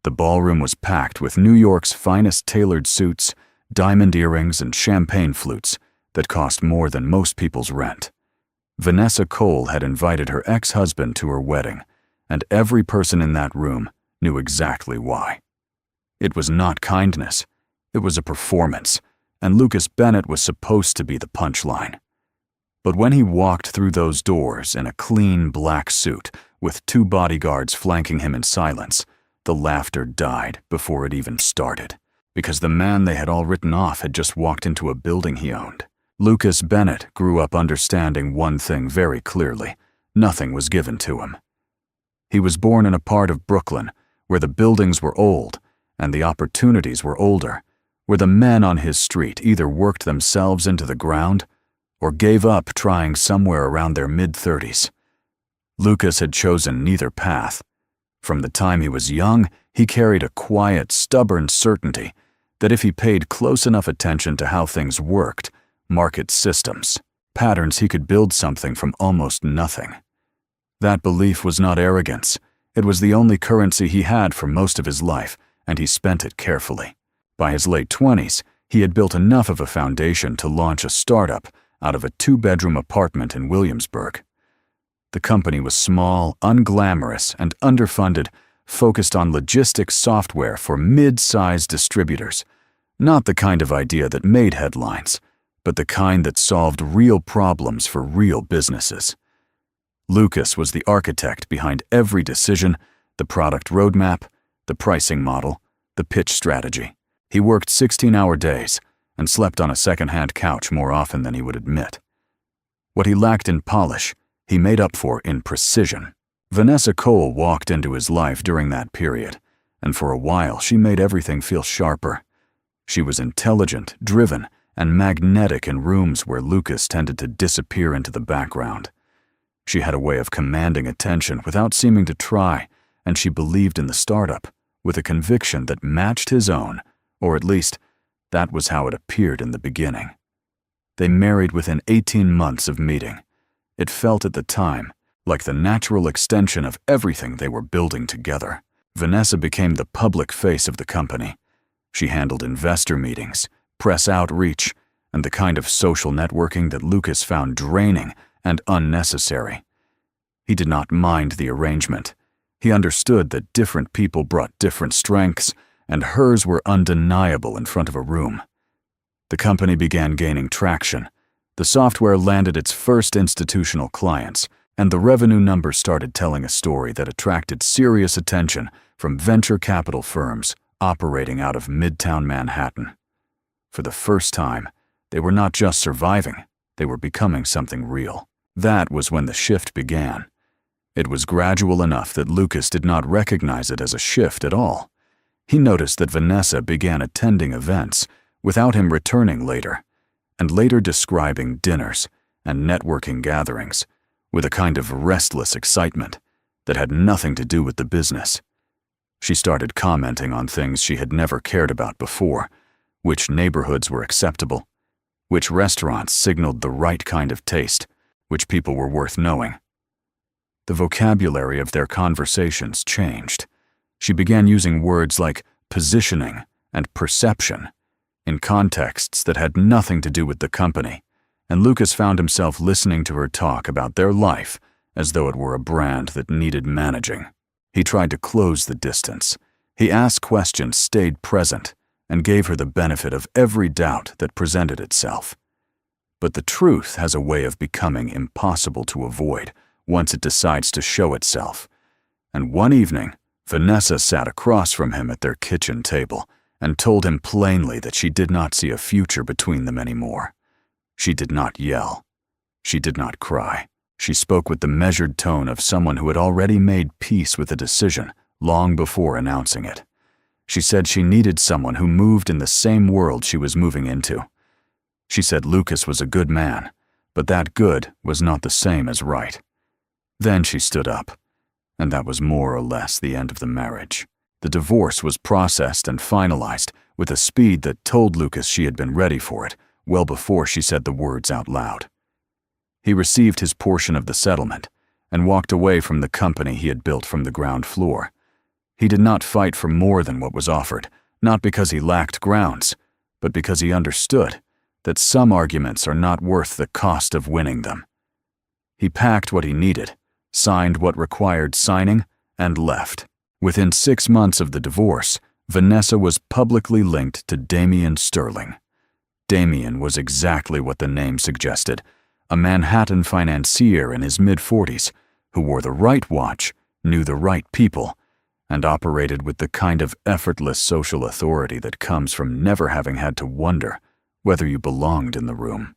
The ballroom was packed with New York's finest tailored suits, diamond earrings, and champagne flutes that cost more than most people's rent. Vanessa Cole had invited her ex-husband to her wedding, and every person in that room knew exactly why. It was not kindness, it was a performance, and Lucas Bennett was supposed to be the punchline. But when he walked through those doors in a clean black suit with 2 bodyguards flanking him in silence, the laughter died before it even started, because the man they had all written off had just walked into a building he owned. Lucas Bennett grew up understanding one thing very clearly: nothing was given to him. He was born in a part of Brooklyn where the buildings were old and the opportunities were older, where the men on his street either worked themselves into the ground or gave up trying somewhere around their mid-30s. Lucas had chosen neither path. From the time he was young, he carried a quiet, stubborn certainty that if he paid close enough attention to how things worked, market systems, patterns, he could build something from almost nothing. That belief was not arrogance. It was the only currency he had for most of his life, and he spent it carefully. By his late 20s, he had built enough of a foundation to launch a startup out of a 2-bedroom apartment in Williamsburg. The company was small, unglamorous, and underfunded, focused on logistics software for mid-sized distributors. Not the kind of idea that made headlines, but the kind that solved real problems for real businesses. Lucas was the architect behind every decision: the product roadmap, the pricing model, the pitch strategy. He worked 16-hour days and slept on a second-hand couch more often than he would admit. What he lacked in polish, he made up for in precision. Vanessa Cole walked into his life during that period, and for a while she made everything feel sharper. She was intelligent, driven, and magnetic in rooms where Lucas tended to disappear into the background. She had a way of commanding attention without seeming to try, and she believed in the startup with a conviction that matched his own, or at least, that was how it appeared in the beginning. They married within 18 months of meeting. It felt at the time like the natural extension of everything they were building together. Vanessa became the public face of the company. She handled investor meetings, press outreach, and the kind of social networking that Lucas found draining and unnecessary. He did not mind the arrangement. He understood that different people brought different strengths, and hers were undeniable in front of a room. The company began gaining traction. The software landed its first institutional clients, and the revenue numbers started telling a story that attracted serious attention from venture capital firms operating out of Midtown Manhattan. For the first time, they were not just surviving, they were becoming something real. That was when the shift began. It was gradual enough that Lucas did not recognize it as a shift at all. He noticed that Vanessa began attending events without him returning later, and later describing dinners and networking gatherings with a kind of restless excitement that had nothing to do with the business. She started commenting on things she had never cared about before: which neighborhoods were acceptable, which restaurants signaled the right kind of taste, which people were worth knowing. The vocabulary of their conversations changed. She began using words like positioning and perception in contexts that had nothing to do with the company, and Lucas found himself listening to her talk about their life as though it were a brand that needed managing. He tried to close the distance. He asked questions, stayed present, and gave her the benefit of every doubt that presented itself. But the truth has a way of becoming impossible to avoid once it decides to show itself. And one evening, Vanessa sat across from him at their kitchen table and told him plainly that she did not see a future between them anymore. She did not yell. She did not cry. She spoke with the measured tone of someone who had already made peace with a decision long before announcing it. She said she needed someone who moved in the same world she was moving into. She said Lucas was a good man, but that good was not the same as right. Then she stood up, and that was more or less the end of the marriage. The divorce was processed and finalized with a speed that told Lucas she had been ready for it well before she said the words out loud. He received his portion of the settlement and walked away from the company he had built from the ground floor. He did not fight for more than what was offered, not because he lacked grounds, but because he understood that some arguments are not worth the cost of winning them. He packed what he needed, signed what required signing, and left. Within 6 months of the divorce, Vanessa was publicly linked to Damien Sterling. Damien was exactly what the name suggested, a Manhattan financier in his mid-40s who wore the right watch, knew the right people, and operated with the kind of effortless social authority that comes from never having had to wonder whether you belonged in the room.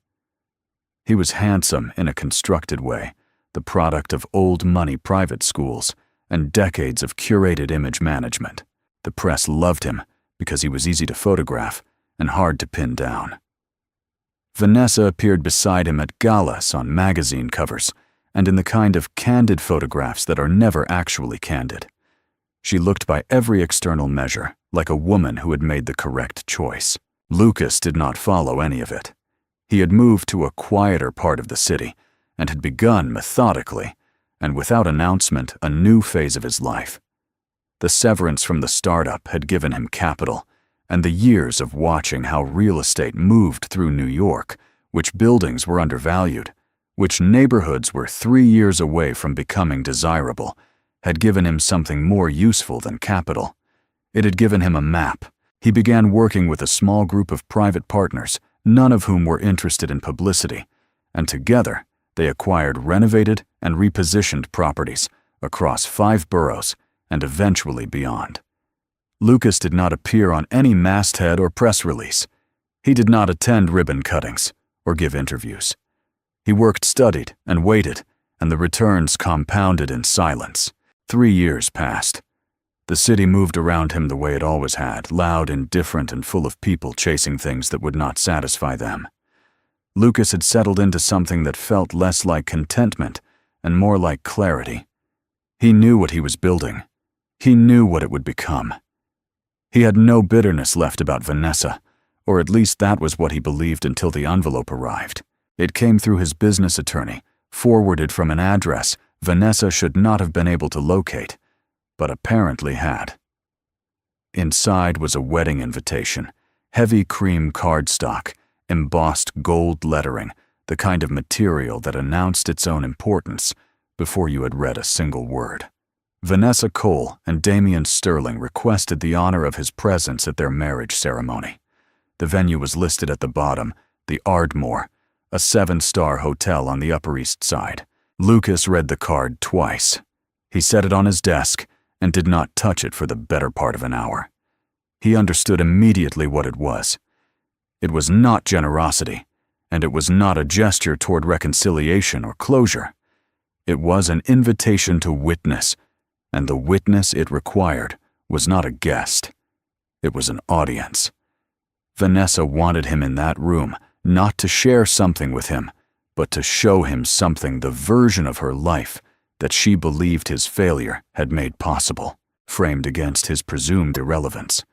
He was handsome in a constructed way, the product of old money private schools and decades of curated image management. The press loved him because he was easy to photograph and hard to pin down. Vanessa appeared beside him at galas on magazine covers and in the kind of candid photographs that are never actually candid. She looked by every external measure like a woman who had made the correct choice. Lucas did not follow any of it. He had moved to a quieter part of the city and had begun methodically and without announcement a new phase of his life. The severance from the startup had given him capital, and the years of watching how real estate moved through New York, which buildings were undervalued, which neighborhoods were 3 years away from becoming desirable, had given him something more useful than capital. It had given him a map. He began working with a small group of private partners, none of whom were interested in publicity, and together they acquired renovated and repositioned properties across 5 boroughs and eventually beyond. Lucas did not appear on any masthead or press release. He did not attend ribbon cuttings or give interviews. He worked, studied, and waited, and the returns compounded in silence. 3 years passed. The city moved around him the way it always had, loud, indifferent, and full of people chasing things that would not satisfy them. Lucas had settled into something that felt less like contentment and more like clarity. He knew what he was building. He knew what it would become. He had no bitterness left about Vanessa, or at least that was what he believed until the envelope arrived. It came through his business attorney, forwarded from an address Vanessa should not have been able to locate, but apparently had. Inside was a wedding invitation, heavy cream cardstock, embossed gold lettering, the kind of material that announced its own importance before you had read a single word. Vanessa Cole and Damien Sterling requested the honor of his presence at their marriage ceremony. The venue was listed at the bottom, the Ardmore, a 7-star hotel on the Upper East Side. Lucas read the card twice. He set it on his desk and did not touch it for the better part of an hour. He understood immediately what it was. It was not generosity, and it was not a gesture toward reconciliation or closure. It was an invitation to witness, and the witness it required was not a guest. It was an audience. Vanessa wanted him in that room, not to share something with him, but to show him something, the version of her life that she believed his failure had made possible, framed against his presumed irrelevance.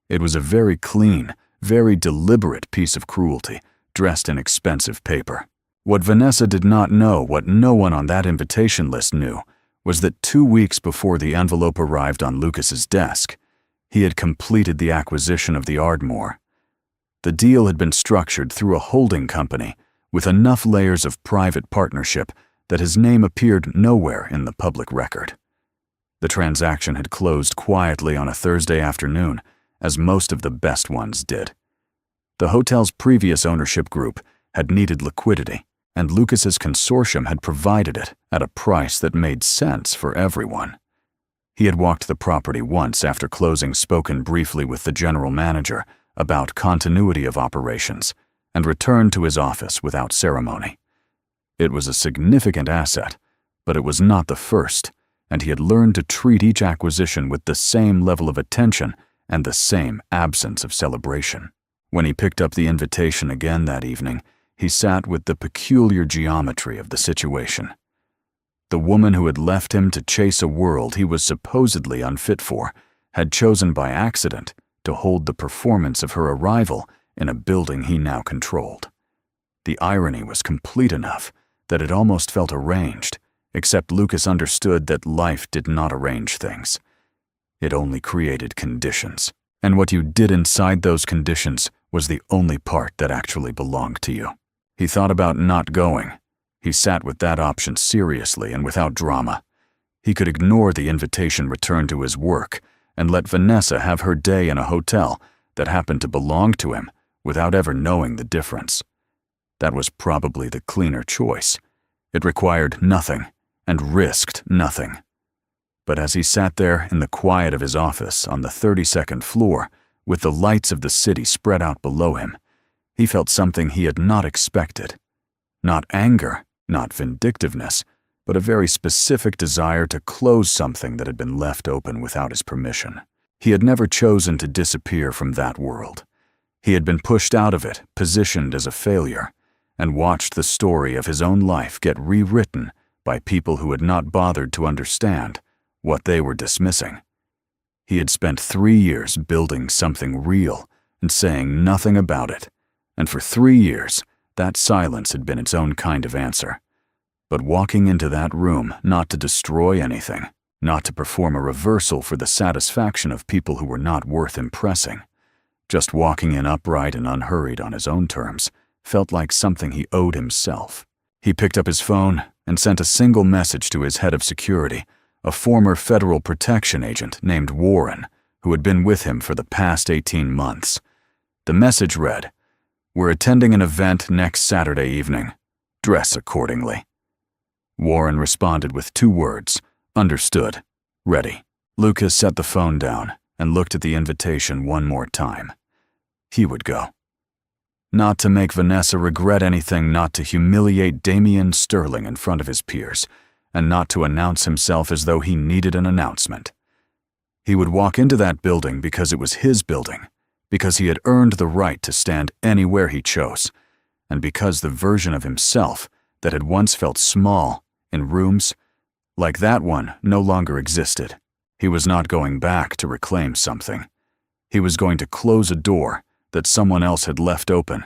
It was a very clean, very deliberate piece of cruelty, dressed in expensive paper. What Vanessa did not know, what no one on that invitation list knew, was that 2 weeks before the envelope arrived on Lucas's desk, he had completed the acquisition of the Ardmore. The deal had been structured through a holding company with enough layers of private partnership that his name appeared nowhere in the public record. The transaction had closed quietly on a Thursday afternoon, as most of the best ones did. The hotel's previous ownership group had needed liquidity, and Lucas's consortium had provided it at a price that made sense for everyone. He had walked the property once after closing, spoken briefly with the general manager about continuity of operations, and returned to his office without ceremony. It was a significant asset, but it was not the first, and he had learned to treat each acquisition with the same level of attention and the same absence of celebration. When he picked up the invitation again that evening, he sat with the peculiar geometry of the situation. The woman who had left him to chase a world he was supposedly unfit for had chosen by accident to hold the performance of her arrival in a building he now controlled. The irony was complete enough that it almost felt arranged, except Lucas understood that life did not arrange things. It only created conditions. And what you did inside those conditions was the only part that actually belonged to you. He thought about not going. He sat with that option seriously and without drama. He could ignore the invitation returned to his work and let Vanessa have her day in a hotel that happened to belong to him without ever knowing the difference. That was probably the cleaner choice. It required nothing and risked nothing. But as he sat there in the quiet of his office on the 32nd floor, with the lights of the city spread out below him, he felt something he had not expected. Not anger, not vindictiveness, but a very specific desire to close something that had been left open without his permission. He had never chosen to disappear from that world. He had been pushed out of it, positioned as a failure, and watched the story of his own life get rewritten by people who had not bothered to understand what they were dismissing. He had spent 3 years building something real and saying nothing about it, and for 3 years, that silence had been its own kind of answer. But walking into that room not to destroy anything, not to perform a reversal for the satisfaction of people who were not worth impressing, just walking in upright and unhurried on his own terms, felt like something he owed himself. He picked up his phone and sent a single message to his head of security, a former federal protection agent named Warren, who had been with him for the past 18 months. The message read, "We're attending an event next Saturday evening. Dress accordingly." Warren responded with 2 words, "Understood. Ready." Lucas set the phone down and looked at the invitation one more time. He would go. Not to make Vanessa regret anything, not to humiliate Damian Sterling in front of his peers, and not to announce himself as though he needed an announcement. He would walk into that building because it was his building, because he had earned the right to stand anywhere he chose, and because the version of himself that had once felt small in rooms like that one no longer existed. He was not going back to reclaim something. He was going to close a door that someone else had left open,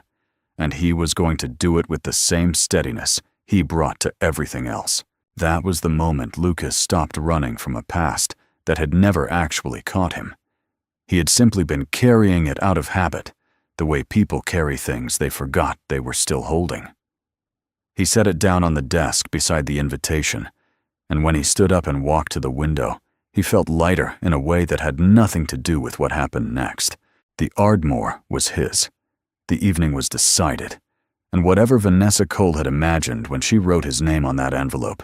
and he was going to do it with the same steadiness he brought to everything else. That was the moment Lucas stopped running from a past that had never actually caught him. He had simply been carrying it out of habit, the way people carry things they forgot they were still holding. He set it down on the desk beside the invitation, and when he stood up and walked to the window, he felt lighter in a way that had nothing to do with what happened next. The Ardmore was his. The evening was decided, and whatever Vanessa Cole had imagined when she wrote his name on that envelope,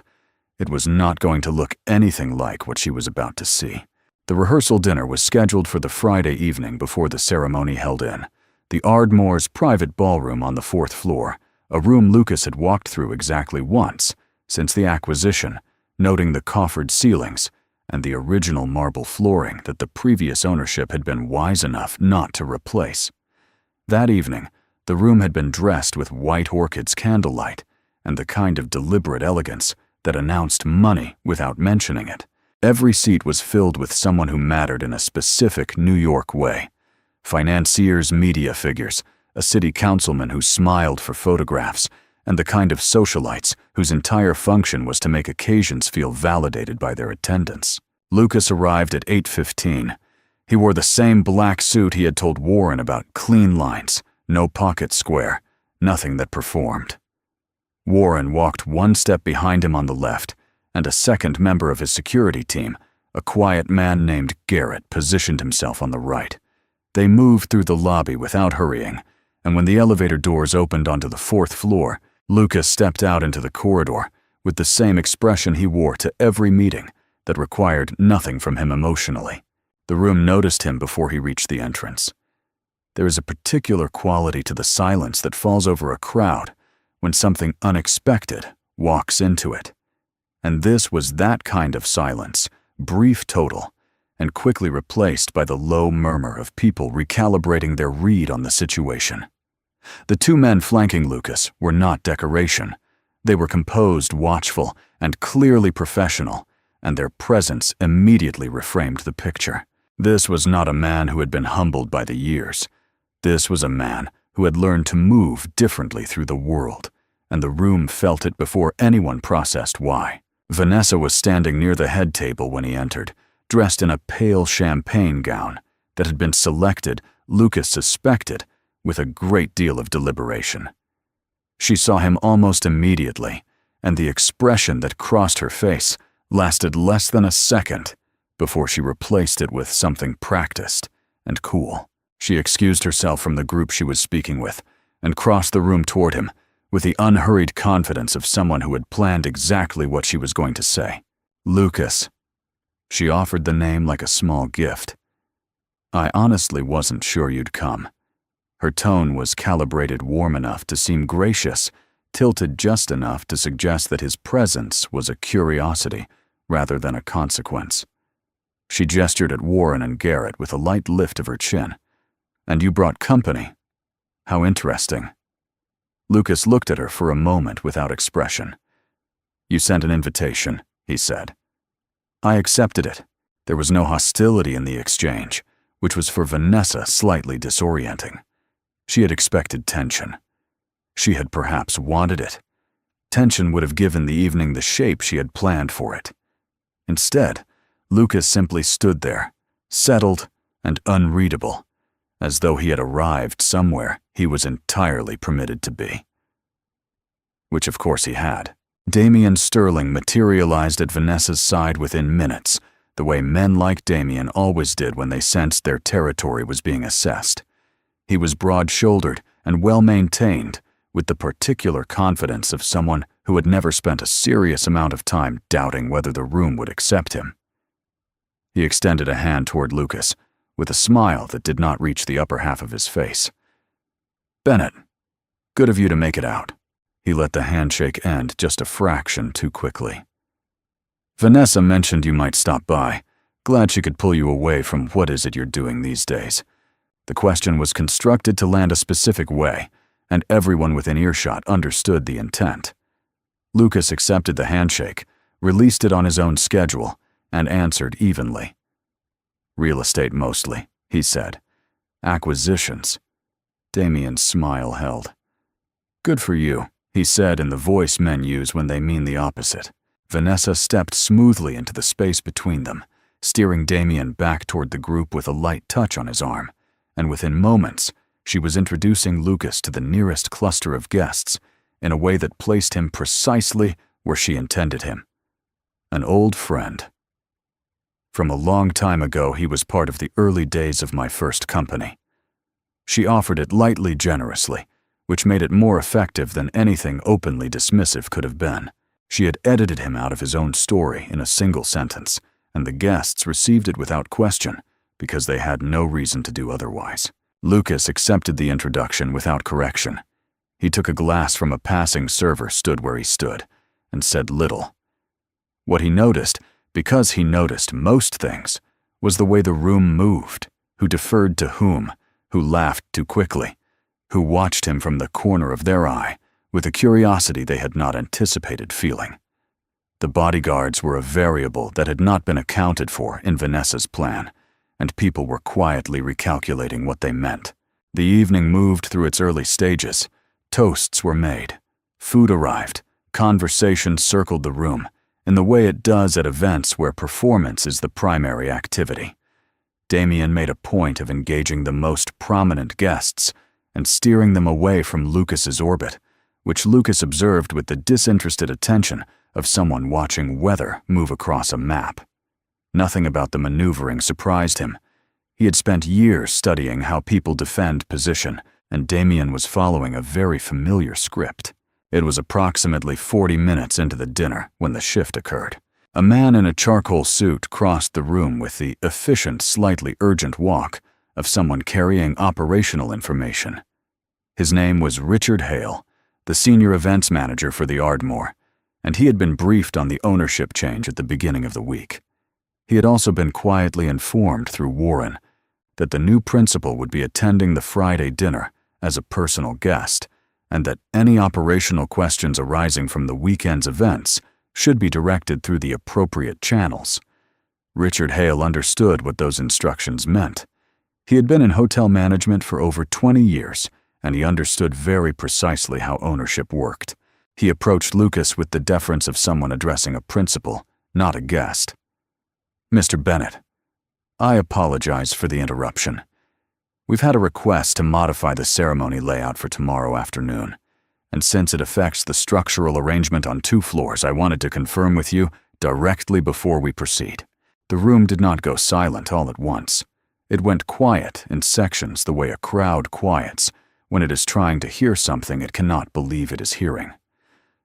it was not going to look anything like what she was about to see. The rehearsal dinner was scheduled for the Friday evening before the ceremony held in the Ardmore's private ballroom on the 4th floor, a room Lucas had walked through exactly once since the acquisition, noting the coffered ceilings and the original marble flooring that the previous ownership had been wise enough not to replace. That evening, the room had been dressed with white orchids candlelight and the kind of deliberate elegance that announced money without mentioning it. Every seat was filled with someone who mattered in a specific New York way. Financiers, media figures, a city councilman who smiled for photographs, and the kind of socialites whose entire function was to make occasions feel validated by their attendance. Lucas arrived at 8:15. He wore the same black suit he had told Warren about: clean lines, no pocket square, nothing that performed. Warren walked one step behind him on the left, and a second member of his security team, a quiet man named Garrett, positioned himself on the right. They moved through the lobby without hurrying, and when the elevator doors opened onto the 4th floor, Lucas stepped out into the corridor with the same expression he wore to every meeting that required nothing from him emotionally. The room noticed him before he reached the entrance. There is a particular quality to the silence that falls over a crowd when something unexpected walks into it. And this was that kind of silence, brief total, and quickly replaced by the low murmur of people recalibrating their read on the situation. The 2 men flanking Lucas were not decoration. They were composed, watchful, and clearly professional, and their presence immediately reframed the picture. This was not a man who had been humbled by the years. This was a man who had learned to move differently through the world, and the room felt it before anyone processed why. Vanessa was standing near the head table when he entered, dressed in a pale champagne gown that had been selected, Lucas suspected, with a great deal of deliberation. She saw him almost immediately, and the expression that crossed her face lasted less than a second before she replaced it with something practiced and cool. She excused herself from the group she was speaking with and crossed the room toward him with the unhurried confidence of someone who had planned exactly what she was going to say. "Lucas." She offered the name like a small gift. "I honestly wasn't sure you'd come." Her tone was calibrated warm enough to seem gracious, tilted just enough to suggest that his presence was a curiosity rather than a consequence. She gestured at Warren and Garrett with a light lift of her chin. "And you brought company? How interesting." Lucas looked at her for a moment without expression. "You sent an invitation," he said. I accepted it. There was no hostility in the exchange, which was for Vanessa slightly disorienting. She had expected tension. She had perhaps wanted it. Tension would have given the evening the shape she had planned for it. Instead, Lucas simply stood there, settled and unreadable, as though he had arrived somewhere he was entirely permitted to be. Which of course he had. Damien Sterling materialized at Vanessa's side within minutes, the way men like Damien always did when they sensed their territory was being assessed. He was broad-shouldered and well-maintained, with the particular confidence of someone who had never spent a serious amount of time doubting whether the room would accept him. He extended a hand toward Lucas, with a smile that did not reach the upper half of his face. "Bennett, good of you to make it out." He let the handshake end just a fraction too quickly. "Vanessa mentioned you might stop by. Glad she could pull you away from what is it you're doing these days." The question was constructed to land a specific way, and everyone within earshot understood the intent. Lucas accepted the handshake, released it on his own schedule, and answered evenly. "Real estate mostly," he said. "Acquisitions." Damien's smile held. "Good for you," he said in the voice men use when they mean the opposite. Vanessa stepped smoothly into the space between them, steering Damien back toward the group with a light touch on his arm, and within moments, she was introducing Lucas to the nearest cluster of guests in a way that placed him precisely where she intended him. An old friend. From a long time ago, he was part of the early days of my first company. She offered it lightly generously, which made it more effective than anything openly dismissive could have been. She had edited him out of his own story in a single sentence, and the guests received it without question because they had no reason to do otherwise. Lucas accepted the introduction without correction. He took a glass from a passing server, stood where he stood, and said little. What he noticed, because he noticed most things, was the way the room moved, who deferred to whom, who laughed too quickly, who watched him from the corner of their eye with a curiosity they had not anticipated feeling. The bodyguards were a variable that had not been accounted for in Vanessa's plan, and people were quietly recalculating what they meant. The evening moved through its early stages. Toasts were made. Food arrived. Conversation circled the room, in the way it does at events where performance is the primary activity. Damien made a point of engaging the most prominent guests and steering them away from Lucas's orbit, which Lucas observed with the disinterested attention of someone watching weather move across a map. Nothing about the maneuvering surprised him. He had spent years studying how people defend position, and Damien was following a very familiar script. It was approximately 40 minutes into the dinner when the shift occurred. A man in a charcoal suit crossed the room with the efficient, slightly urgent walk of someone carrying operational information. His name was Richard Hale, the senior events manager for the Ardmore, and he had been briefed on the ownership change at the beginning of the week. He had also been quietly informed through Warren that the new principal would be attending the Friday dinner as a personal guest, and that any operational questions arising from the weekend's events should be directed through the appropriate channels. Richard Hale understood what those instructions meant. He had been in hotel management for over 20 years, and he understood very precisely how ownership worked. He approached Lucas with the deference of someone addressing a principal, not a guest. "Mr. Bennett," I apologize for the interruption. We've had a request to modify the ceremony layout for tomorrow afternoon, and since it affects the structural arrangement on 2 floors, I wanted to confirm with you directly before we proceed. The room did not go silent all at once. It went quiet in sections the way a crowd quiets when it is trying to hear something it cannot believe it is hearing.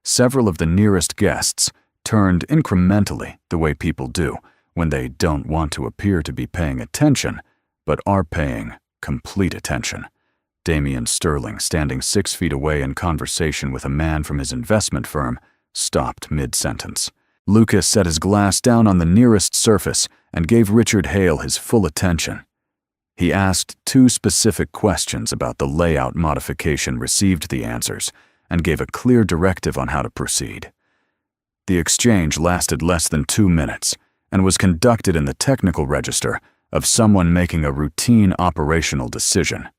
Several of the nearest guests turned incrementally the way people do when they don't want to appear to be paying attention, but are paying complete attention. Damian Sterling, standing 6 feet away in conversation with a man from his investment firm, stopped mid-sentence. Lucas set his glass down on the nearest surface and gave Richard Hale his full attention. He asked 2 specific questions about the layout modification, received the answers, and gave a clear directive on how to proceed. The exchange lasted less than 2 minutes and was conducted in the technical register of someone making a routine operational decision.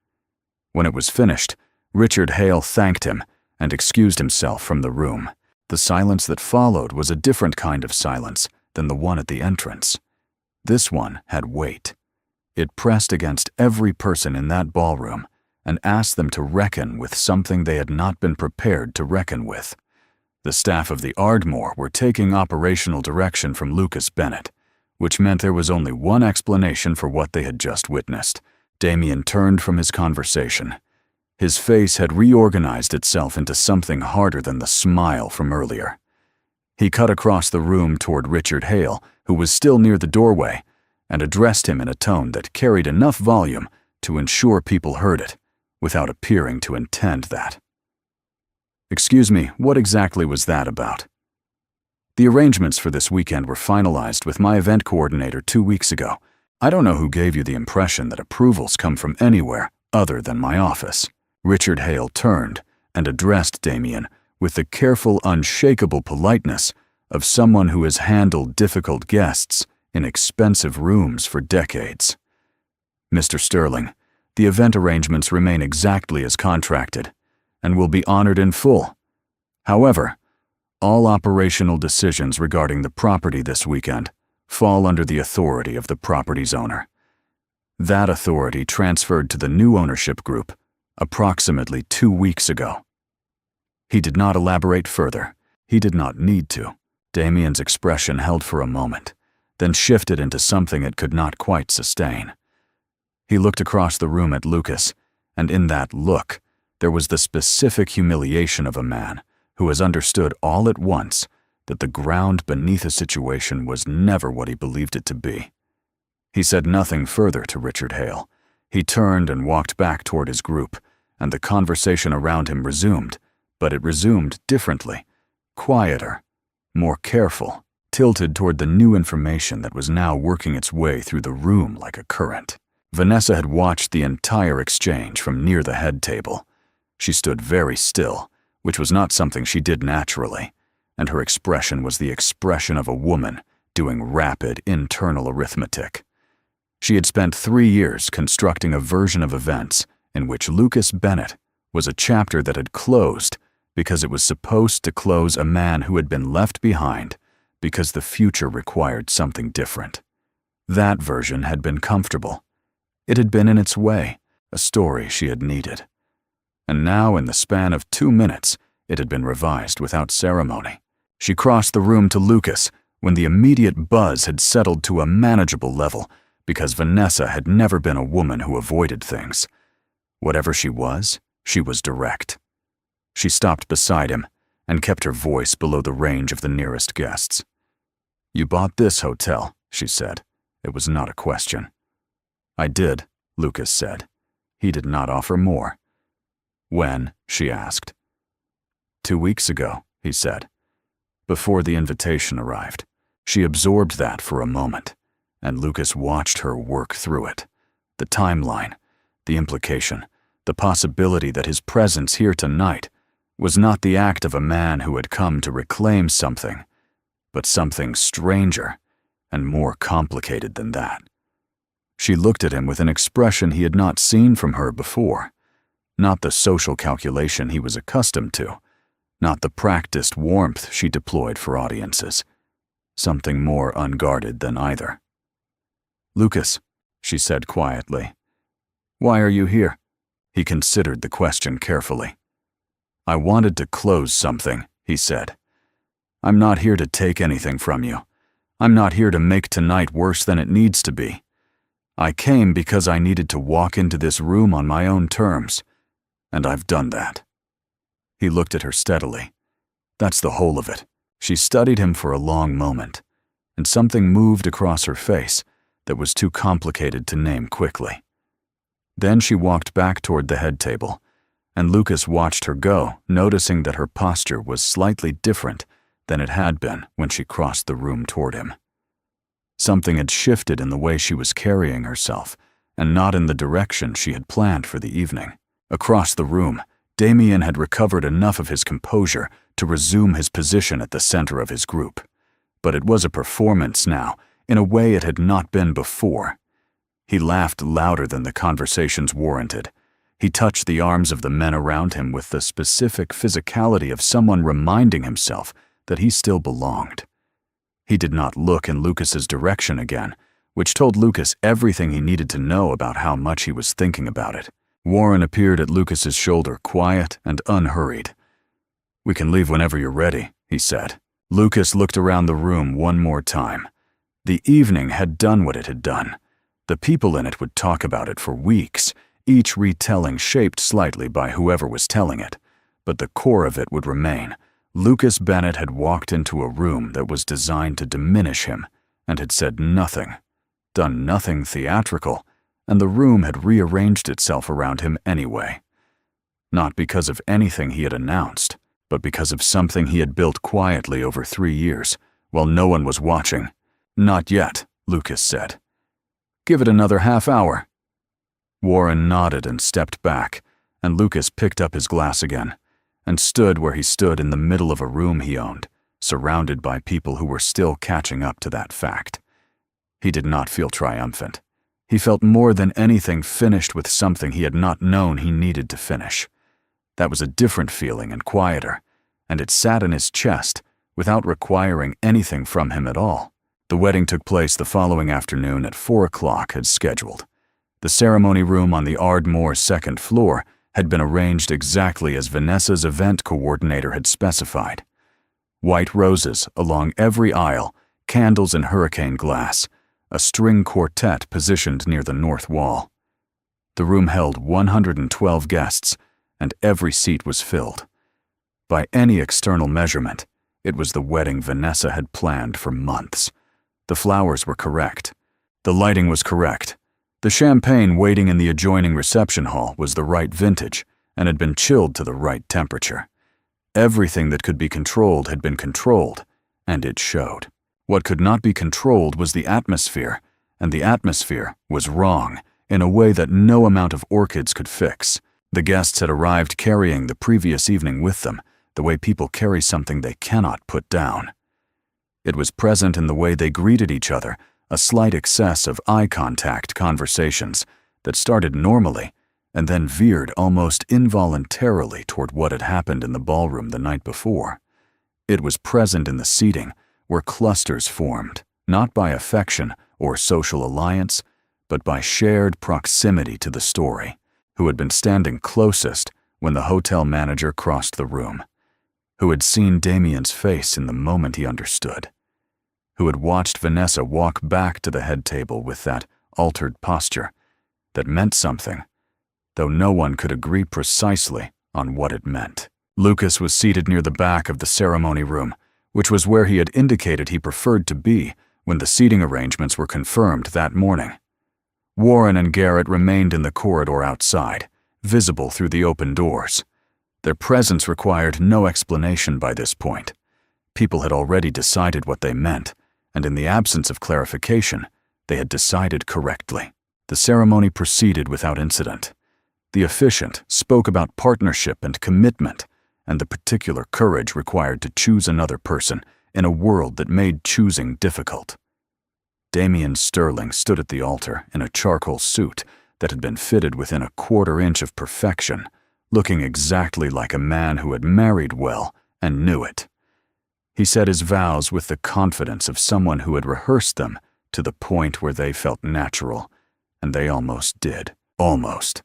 When it was finished, Richard Hale thanked him and excused himself from the room. The silence that followed was a different kind of silence than the one at the entrance. This one had weight. It pressed against every person in that ballroom and asked them to reckon with something they had not been prepared to reckon with. The staff of the Ardmore were taking operational direction from Lucas Bennett, which meant there was only one explanation for what they had just witnessed. Damian turned from his conversation. His face had reorganized itself into something harder than the smile from earlier. He cut across the room toward Richard Hale, who was still near the doorway, and addressed him in a tone that carried enough volume to ensure people heard it, without appearing to intend that. "Excuse me, what exactly was that about?" "The arrangements for this weekend were finalized with my event coordinator 2 weeks ago. I don't know who gave you the impression that approvals come from anywhere other than my office." Richard Hale turned and addressed Damian with the careful, unshakable politeness of someone who has handled difficult guests in expensive rooms for decades. "Mr. Sterling, the event arrangements remain exactly as contracted and will be honored in full. However, all operational decisions regarding the property this weekend fall under the authority of the property's owner. That authority transferred to the new ownership group approximately 2 weeks ago." He did not elaborate further. He did not need to. Damian's expression held for a moment, then shifted into something it could not quite sustain. He looked across the room at Lucas, and in that look, there was the specific humiliation of a man who has understood all at once that the ground beneath a situation was never what he believed it to be. He said nothing further to Richard Hale. He turned and walked back toward his group, and the conversation around him resumed, but it resumed differently, quieter, more careful, tilted toward the new information that was now working its way through the room like a current. Vanessa had watched the entire exchange from near the head table. She stood very still, which was not something she did naturally, and her expression was the expression of a woman doing rapid internal arithmetic. She had spent 3 years constructing a version of events in which Lucas Bennett was a chapter that had closed because it was supposed to close a man who had been left behind because the future required something different. That version had been comfortable. It had been in its way, a story she had needed. And now, in the span of 2 minutes, it had been revised without ceremony. She crossed the room to Lucas when the immediate buzz had settled to a manageable level because Vanessa had never been a woman who avoided things. Whatever she was direct. She stopped beside him and kept her voice below the range of the nearest guests. "You bought this hotel," she said. It was not a question. "I did," Lucas said. He did not offer more. "When?" she asked. 2 weeks ago," he said. Before the invitation arrived. She absorbed that for a moment, and Lucas watched her work through it. The timeline, the implication, the possibility that his presence here tonight was not the act of a man who had come to reclaim something, but something stranger and more complicated than that. She looked at him with an expression he had not seen from her before, not the social calculation he was accustomed to, not the practiced warmth she deployed for audiences, something more unguarded than either. "Lucas," she said quietly. "Why are you here?" He considered the question carefully. "I wanted to close something," he said. "I'm not here to take anything from you. I'm not here to make tonight worse than it needs to be. I came because I needed to walk into this room on my own terms, and I've done that." He looked at her steadily. That's the whole of it. She studied him for a long moment, and something moved across her face that was too complicated to name quickly. Then she walked back toward the head table, and Lucas watched her go, noticing that her posture was slightly different than it had been when she crossed the room toward him. Something had shifted in the way she was carrying herself, and not in the direction she had planned for the evening. Across the room, Damien had recovered enough of his composure to resume his position at the center of his group. But it was a performance now, in a way it had not been before. He laughed louder than the conversations warranted. He touched the arms of the men around him with the specific physicality of someone reminding himself that he still belonged. He did not look in Lucas's direction again, which told Lucas everything he needed to know about how much he was thinking about it. Warren appeared at Lucas's shoulder, quiet and unhurried. "We can leave whenever you're ready," he said. Lucas looked around the room one more time. The evening had done what it had done. The people in it would talk about it for weeks, each retelling shaped slightly by whoever was telling it, but the core of it would remain. Lucas Bennett had walked into a room that was designed to diminish him and had said nothing, done nothing theatrical, and the room had rearranged itself around him anyway. Not because of anything he had announced, but because of something he had built quietly over 3 years, while no one was watching. "Not yet," Lucas said. "Give it another half hour." Warren nodded and stepped back, and Lucas picked up his glass again, and stood where he stood in the middle of a room he owned, surrounded by people who were still catching up to that fact. He did not feel triumphant. He felt more than anything finished with something he had not known he needed to finish. That was a different feeling and quieter, and it sat in his chest without requiring anything from him at all. The wedding took place the following afternoon at 4 o'clock as scheduled. The ceremony room on the Ardmore's second floor had been arranged exactly as Vanessa's event coordinator had specified. White roses along every aisle, candles in hurricane glass, a string quartet positioned near the north wall. The room held 112 guests, and every seat was filled. By any external measurement, it was the wedding Vanessa had planned for months. The flowers were correct. The lighting was correct. The champagne waiting in the adjoining reception hall was the right vintage and had been chilled to the right temperature. Everything that could be controlled had been controlled, and it showed. What could not be controlled was the atmosphere, and the atmosphere was wrong in a way that no amount of orchids could fix. The guests had arrived carrying the previous evening with them, the way people carry something they cannot put down. It was present in the way they greeted each other, a slight excess of eye contact conversations that started normally and then veered almost involuntarily toward what had happened in the ballroom the night before. It was present in the seating, where clusters formed, not by affection or social alliance, but by shared proximity to the story, who had been standing closest when the hotel manager crossed the room, who had seen Damien's face in the moment he understood, who had watched Vanessa walk back to the head table with that altered posture that meant something, though no one could agree precisely on what it meant. Lucas was seated near the back of the ceremony room, which was where he had indicated he preferred to be when the seating arrangements were confirmed that morning. Warren and Garrett remained in the corridor outside, visible through the open doors. Their presence required no explanation by this point. People had already decided what they meant, and in the absence of clarification, they had decided correctly. The ceremony proceeded without incident. The officiant spoke about partnership and commitment, and the particular courage required to choose another person in a world that made choosing difficult. Damien Sterling stood at the altar in a charcoal suit that had been fitted within a 1/4 inch of perfection, looking exactly like a man who had married well and knew it. He said his vows with the confidence of someone who had rehearsed them to the point where they felt natural, and they almost did. Almost.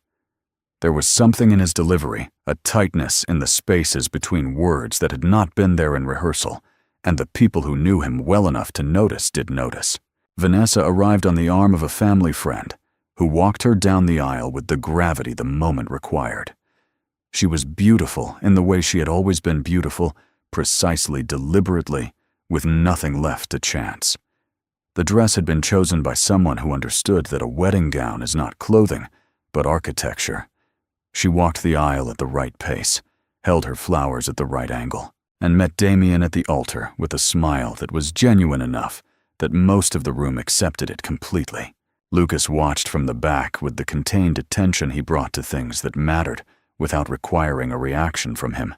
There was something in his delivery, a tightness in the spaces between words that had not been there in rehearsal, and the people who knew him well enough to notice did notice. Vanessa arrived on the arm of a family friend, who walked her down the aisle with the gravity the moment required. She was beautiful in the way she had always been beautiful, precisely, deliberately, with nothing left to chance. The dress had been chosen by someone who understood that a wedding gown is not clothing, but architecture. She walked the aisle at the right pace, held her flowers at the right angle, and met Damien at the altar with a smile that was genuine enough that most of the room accepted it completely. Lucas watched from the back with the contained attention he brought to things that mattered without requiring a reaction from him.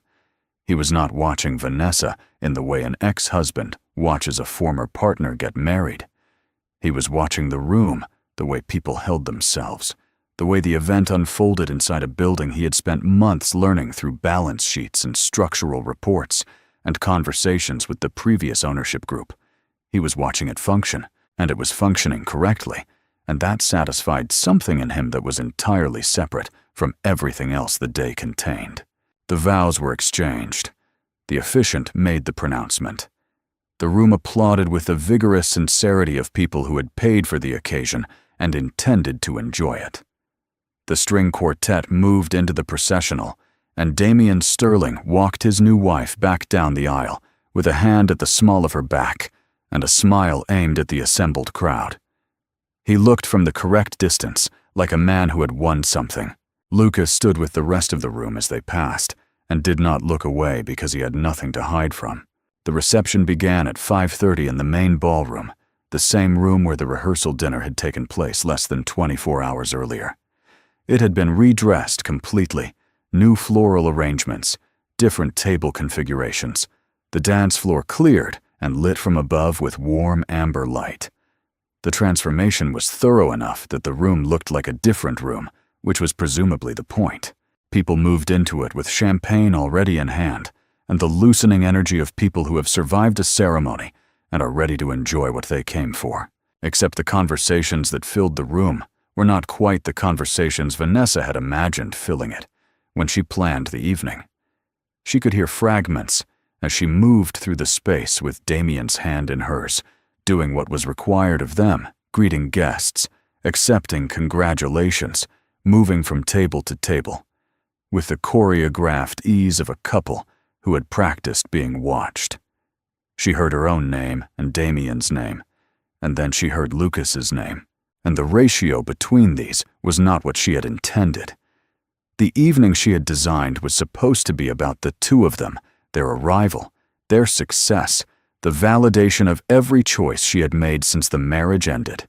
He was not watching Vanessa in the way an ex-husband watches a former partner get married. He was watching the room, the way people held themselves, the way the event unfolded inside a building he had spent months learning through balance sheets and structural reports and conversations with the previous ownership group. He was watching it function, and it was functioning correctly, and that satisfied something in him that was entirely separate from everything else the day contained. The vows were exchanged. The officiant made the pronouncement. The room applauded with the vigorous sincerity of people who had paid for the occasion and intended to enjoy it. The string quartet moved into the processional, and Damien Sterling walked his new wife back down the aisle with a hand at the small of her back and a smile aimed at the assembled crowd. He looked from the correct distance, like a man who had won something. Lucas stood with the rest of the room as they passed, and did not look away because he had nothing to hide from. The reception began at 5:30 in the main ballroom, the same room where the rehearsal dinner had taken place less than 24 hours earlier. It had been redressed completely, new floral arrangements, different table configurations, the dance floor cleared and lit from above with warm amber light. The transformation was thorough enough that the room looked like a different room, which was presumably the point. People moved into it with champagne already in hand, and the loosening energy of people who have survived a ceremony and are ready to enjoy what they came for. Except the conversations that filled the room were not quite the conversations Vanessa had imagined filling it when she planned the evening. She could hear fragments as she moved through the space with Damien's hand in hers, doing what was required of them, greeting guests, accepting congratulations, moving from table to table, with the choreographed ease of a couple who had practiced being watched. She heard her own name and Damien's name, and then she heard Lucas's name, and the ratio between these was not what she had intended. The evening she had designed was supposed to be about the two of them, their arrival, their success, the validation of every choice she had made since the marriage ended.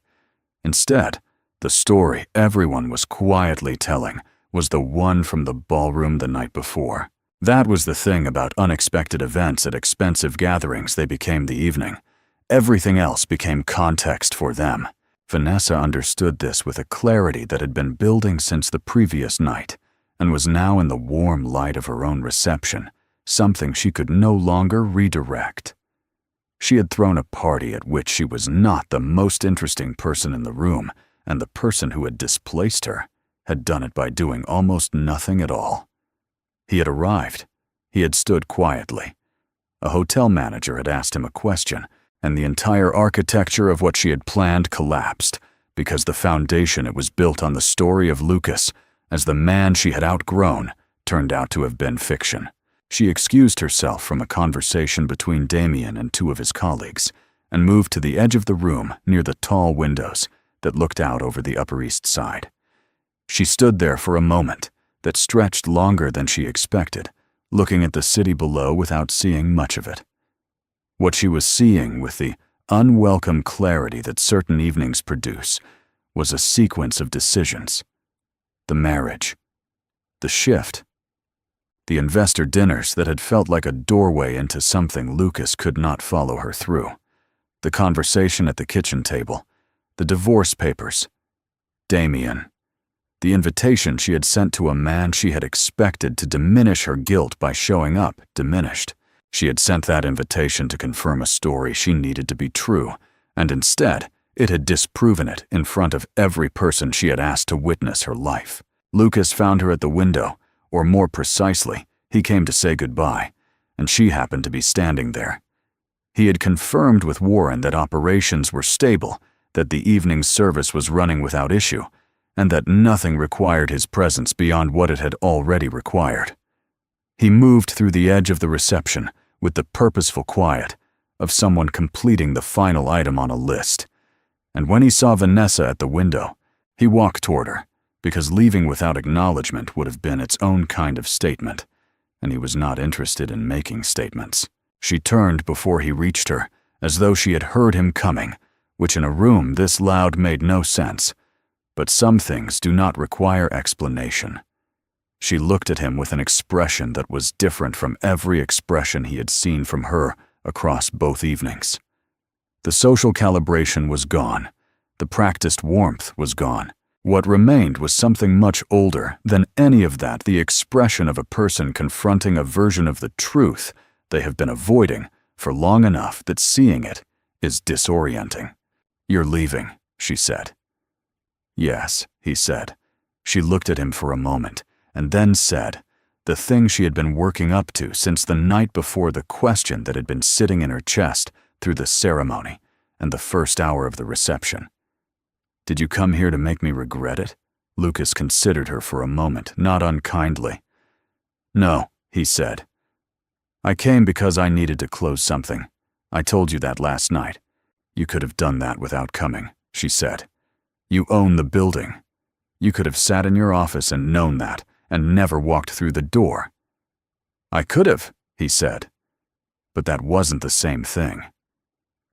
Instead, the story everyone was quietly telling was the one from the ballroom the night before. That was the thing about unexpected events at expensive gatherings. They became the evening. Everything else became context for them. Vanessa understood this with a clarity that had been building since the previous night, and was now in the warm light of her own reception, something she could no longer redirect. She had thrown a party at which she was not the most interesting person in the room, and the person who had displaced her had done it by doing almost nothing at all. He had arrived. He had stood quietly. A hotel manager had asked him a question, and the entire architecture of what she had planned collapsed, because the foundation it was built on, the story of Lucas, as the man she had outgrown, turned out to have been fiction. She excused herself from a conversation between Damien and two of his colleagues, and moved to the edge of the room near the tall windows that looked out over the Upper East Side. She stood there for a moment that stretched longer than she expected, looking at the city below without seeing much of it. What she was seeing, with the unwelcome clarity that certain evenings produce, was a sequence of decisions. The marriage, the shift, the investor dinners that had felt like a doorway into something Lucas could not follow her through, the conversation at the kitchen table, the divorce papers, Damien, the invitation she had sent to a man she had expected to diminish her guilt by showing up diminished. She had sent that invitation to confirm a story she needed to be true, and instead, It had disproven it in front of every person she had asked to witness her life. Lucas found her at the window, or more precisely, he came to say goodbye, and she happened to be standing there. He had confirmed with Warren that operations were stable, that the evening's service was running without issue, and that nothing required his presence beyond what it had already required. He moved through the edge of the reception with the purposeful quiet of someone completing the final item on a list. And when he saw Vanessa at the window, he walked toward her, because leaving without acknowledgement would have been its own kind of statement, and he was not interested in making statements. She turned before he reached her, as though she had heard him coming, which in a room this loud made no sense. But some things do not require explanation. She looked at him with an expression that was different from every expression he had seen from her across both evenings. The social calibration was gone. The practiced warmth was gone. What remained was something much older than any of that, the expression of a person confronting a version of the truth they have been avoiding for long enough that seeing it is disorienting. "You're leaving," she said. "Yes," he said. She looked at him for a moment, and then said, the thing she had been working up to since the night before, the question that had been sitting in her chest through the ceremony and the first hour of the reception. "Did you come here to make me regret it?" Lucas considered her for a moment, not unkindly. "No," he said. "I came because I needed to close something. I told you that last night." "You could have done that without coming," she said. "You own the building. You could have sat in your office and known that, and never walked through the door." "I could have," he said. "But that wasn't the same thing."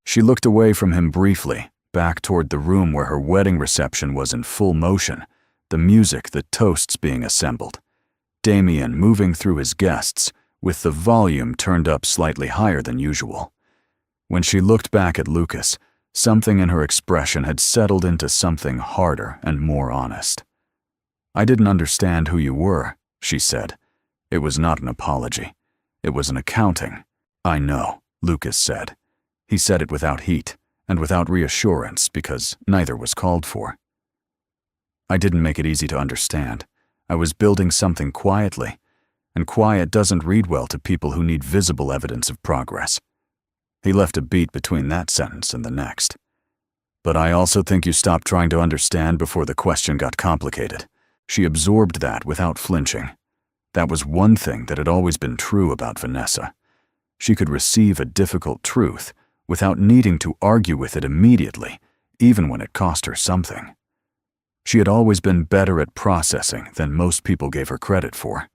She looked away from him briefly, back toward the room where her wedding reception was in full motion, the music, the toasts being assembled, Damien moving through his guests, with the volume turned up slightly higher than usual. When she looked back at Lucas, something in her expression had settled into something harder and more honest. "I didn't understand who you were," she said. It was not an apology. It was an accounting. "I know," Lucas said. He said it without heat and without reassurance, because neither was called for. "I didn't make it easy to understand. I was building something quietly, and quiet doesn't read well to people who need visible evidence of progress." He left a beat between that sentence and the next. "But I also think you stopped trying to understand before the question got complicated." She absorbed that without flinching. That was one thing that had always been true about Vanessa. She could receive a difficult truth without needing to argue with it immediately, even when it cost her something. She had always been better at processing than most people gave her credit for.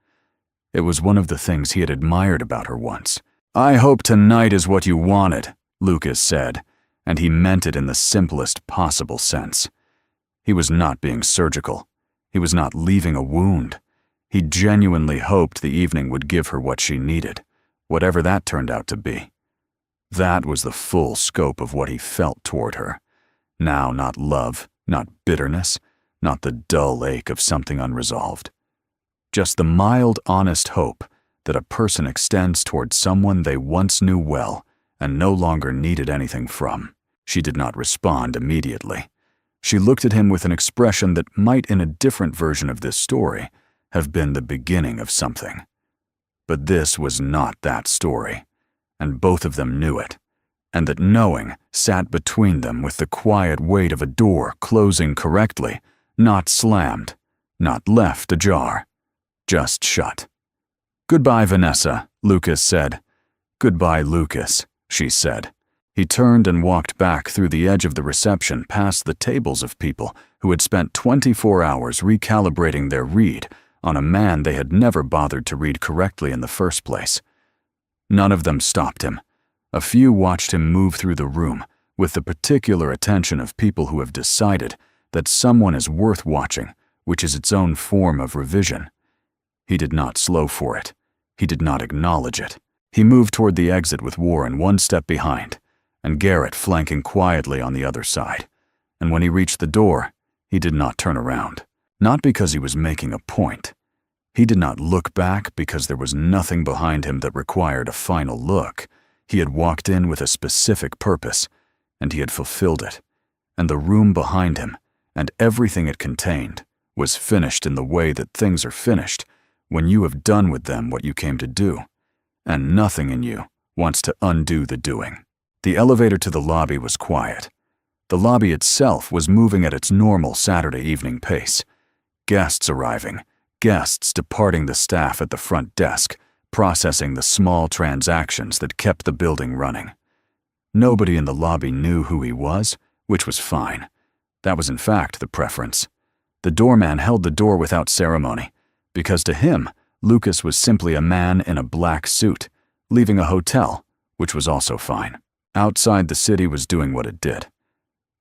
It was one of the things he had admired about her once. "I hope tonight is what you wanted," Lucas said, and he meant it in the simplest possible sense. He was not being surgical. He was not leaving a wound. He genuinely hoped the evening would give her what she needed, whatever that turned out to be. That was the full scope of what he felt toward her. Now not love, not bitterness, not the dull ache of something unresolved. Just the mild, honest hope that a person extends toward someone they once knew well and no longer needed anything from. She did not respond immediately. She looked at him with an expression that might, in a different version of this story, have been the beginning of something. But this was not that story, and both of them knew it, and that knowing sat between them with the quiet weight of a door closing correctly, not slammed, not left ajar, just shut. "Goodbye, Vanessa," Lucas said. "Goodbye, Lucas," she said. He turned and walked back through the edge of the reception past the tables of people who had spent 24 hours recalibrating their read on a man they had never bothered to read correctly in the first place. None of them stopped him. A few watched him move through the room with the particular attention of people who have decided that someone is worth watching, which is its own form of revision. He did not slow for it. He did not acknowledge it. He moved toward the exit with Warren one step behind, and Garrett flanking quietly on the other side. And when he reached the door, he did not turn around. Not because he was making a point. He did not look back because there was nothing behind him that required a final look. He had walked in with a specific purpose, and he had fulfilled it. and the room behind him, and everything it contained, was finished in the way that things are finished when you have done with them what you came to do, and nothing in you wants to undo the doing. The elevator to the lobby was quiet. The lobby itself was moving at its normal Saturday evening pace. Guests arriving, guests departing, the staff at the front desk, processing the small transactions that kept the building running. Nobody in the lobby knew who he was, which was fine. That was in fact the preference. The doorman held the door without ceremony, because to him, Lucas was simply a man in a black suit, leaving a hotel, which was also fine. Outside, the city was doing what it did.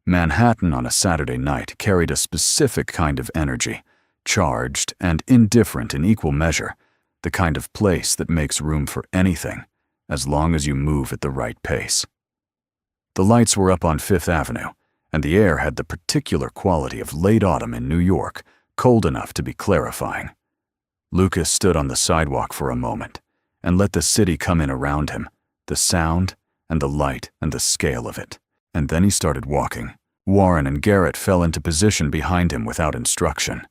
Manhattan on a Saturday night carried a specific kind of energy, charged and indifferent in equal measure, the kind of place that makes room for anything, as long as you move at the right pace. The lights were up on Fifth Avenue, and the air had the particular quality of late autumn in New York, cold enough to be clarifying. Lucas stood on the sidewalk for a moment and let the city come in around him, the sound and the light and the scale of it. And then he started walking. Warren and Garrett fell into position behind him without instruction.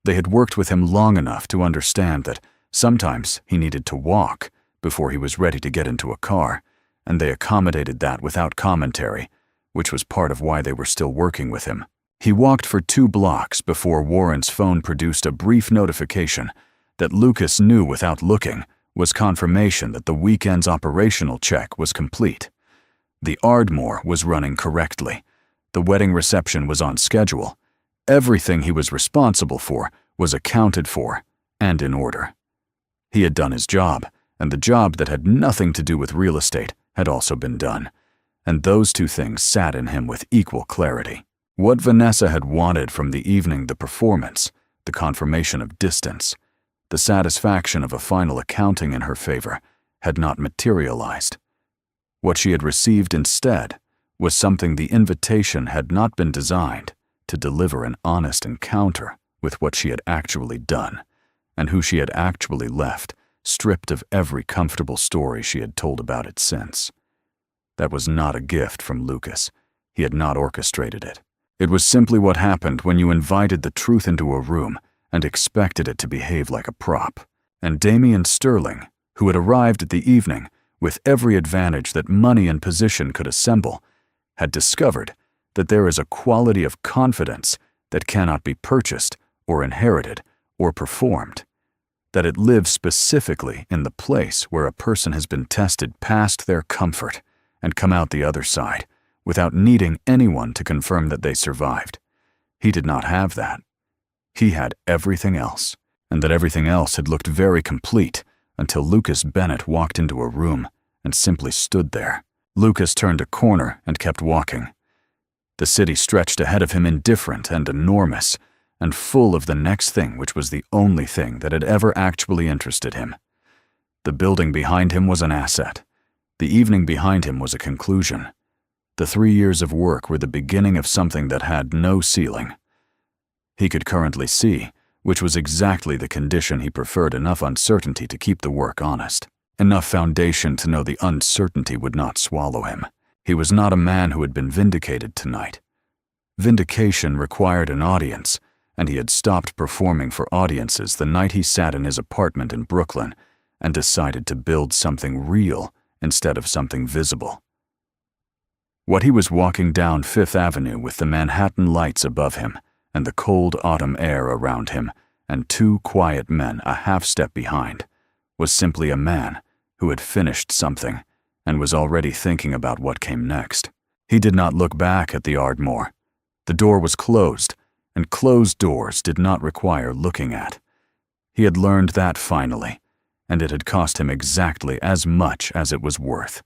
They had worked with him long enough to understand that sometimes he needed to walk before he was ready to get into a car, and they accommodated that without commentary, which was part of why they were still working with him. He walked for 2 blocks before Warren's phone produced a brief notification that Lucas knew without looking was confirmation that the weekend's operational check was complete. The Ardmore was running correctly. The wedding reception was on schedule. Everything he was responsible for was accounted for and in order. He had done his job, and the job that had nothing to do with real estate had also been done, and those 2 things sat in him with equal clarity. What Vanessa had wanted from the evening, the performance, the confirmation of distance, the satisfaction of a final accounting in her favor, had not materialized. What she had received instead was something the invitation had not been designed to deliver, an honest encounter with what she had actually done, and who she had actually left, stripped of every comfortable story she had told about it since. That was not a gift from Lucas. He had not orchestrated it. It was simply what happened when you invited the truth into a room and expected it to behave like a prop. And Damian Sterling, who had arrived at the evening with every advantage that money and position could assemble, had discovered that there is a quality of confidence that cannot be purchased or inherited or performed, that it lives specifically in the place where a person has been tested past their comfort and come out the other side without needing anyone to confirm that they survived. He did not have that. He had everything else, and that everything else had looked very complete until Lucas Bennett walked into a room and simply stood there. Lucas turned a corner and kept walking. The city stretched ahead of him, indifferent and enormous, and full of the next thing, which was the only thing that had ever actually interested him. The building behind him was an asset. The evening behind him was a conclusion. The 3 years of work were the beginning of something that had no ceiling. He could currently see, which was exactly the condition he preferred, enough uncertainty to keep the work honest, enough foundation to know the uncertainty would not swallow him. He was not a man who had been vindicated tonight. Vindication required an audience, and he had stopped performing for audiences the night he sat in his apartment in Brooklyn and decided to build something real instead of something visible. What he was walking down Fifth Avenue with the Manhattan lights above him and the cold autumn air around him and 2 quiet men a half step behind was simply a man who had finished something and was already thinking about what came next. He did not look back at the Ardmore. The door was closed, and closed doors did not require looking at. He had learned that finally, and it had cost him exactly as much as it was worth.